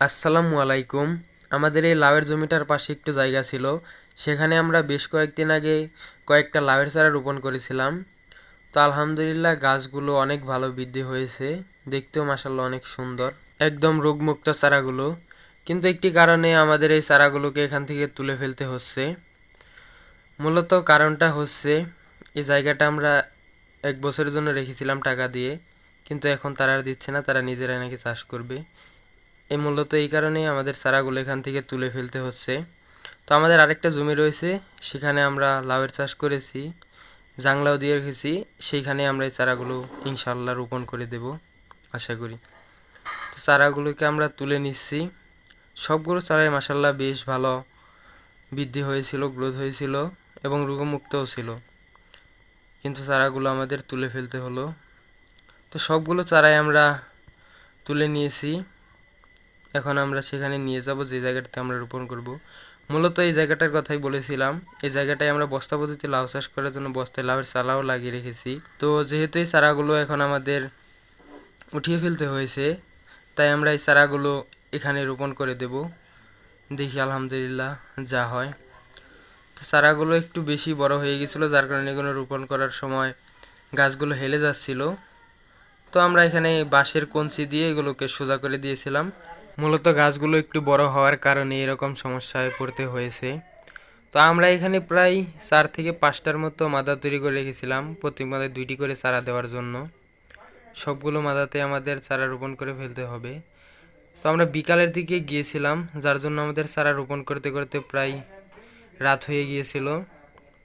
আসসালামু আলাইকুম। আমাদের এই লাউয়ের জমিটার পাশে একটু জায়গা ছিল, সেখানে আমরা বেশ কয়েকদিন আগে কয়েকটা লাউয়ের চারা রোপণ করেছিলাম। তো আলহামদুলিল্লাহ গাছগুলো অনেক ভালো বৃদ্ধি হয়েছে, দেখতেও মাশাআল্লাহ অনেক সুন্দর, একদম রোগমুক্ত চারাগুলো। কিন্তু একটি কারণে আমাদের এই চারাগুলোকে এখান থেকে তুলে ফেলতে হচ্ছে। মূলত কারণটা হচ্ছে এই জায়গাটা আমরা 1 বছরের জন্য রেখেছিলাম টাকা দিয়ে, কিন্তু এখন তারা আর দিচ্ছে না, তারা নিজেরাই নাকি চাষ করবে। মূলত এই কারণেই আমাদের চারাগুলো এখান থেকে তুলে ফেলতে হচ্ছে। তো আমাদের আরেকটা জমি রয়েছে, সেখানে আমরা লাউয়ের চাষ করেছি, জাংলাও দিয়ে রেখেছি, সেইখানে আমরা এই চারাগুলো ইনশাল্লাহ রোপণ করে দেব আশা করি। তো চারাগুলোকে আমরা তুলে নিচ্ছি। সবগুলো চারাই মাশাল্লাহ বেশ ভালো বৃদ্ধি হয়েছিল, গ্রোথ হয়েছিল এবং রোগমুক্তও ছিল, কিন্তু চারাগুলো আমাদের তুলে ফেলতে হলো। তো সবগুলো চারাই আমরা তুলে নিয়েছি। এখন আমরা সেখানে নিয়ে যাব যে জায়গাটাতে আমরা রোপণ করব। মূলত এই জায়গাটার কথাই বলেছিলাম, এই জায়গাটায় আমরা বস্তা পদ্ধতি লাউ চাষ করার জন্য বস্তায় লাউয়ের চারাও লাগিয়ে রেখেছি। তো যেহেতু এই চারাগুলো এখন আমাদের উঠিয়ে ফেলতে হয়েছে, তাই আমরা এই চারাগুলো এখানে রোপণ করে দেব। দেখি আলহামদুলিল্লাহ যা হয়। তো চারাগুলো একটু বেশি বড় হয়ে গেছিলো, যার কারণে এগুলো রোপণ করার সময় গাছগুলো হেলে যাচ্ছিল। তো আমরা এখানে বাঁশের কঞ্চি দিয়ে এগুলোকে সোজা করে দিয়েছিলাম। মূলত গাছগুলো একটু বড় হওয়ার কারণে এরকম সমস্যায় পড়তে হয়েছে। তো আমরা এখানে প্রায় 4 থেকে 5টার মতো মাদা তৈরি করে রেখেছিলাম, প্রতি মাদায় 2টি করে চারা দেওয়ার জন্য। সবগুলো মাদাতে আমাদের চারা রোপণ করে ফেলতে হবে। তো আমরা বিকালের দিকে গিয়েছিলাম, যার জন্য আমাদের চারা রোপণ করতে করতে প্রায় রাত হয়ে গিয়েছিল।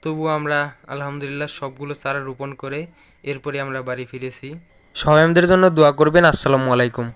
তবুও আমরা আলহামদুলিল্লাহ সবগুলো চারা রোপণ করে এরপরে আমরা বাড়ি ফিরেছি। সবাই আমাদের জন্য দোয়া করবেন। আসসালামু আলাইকুম।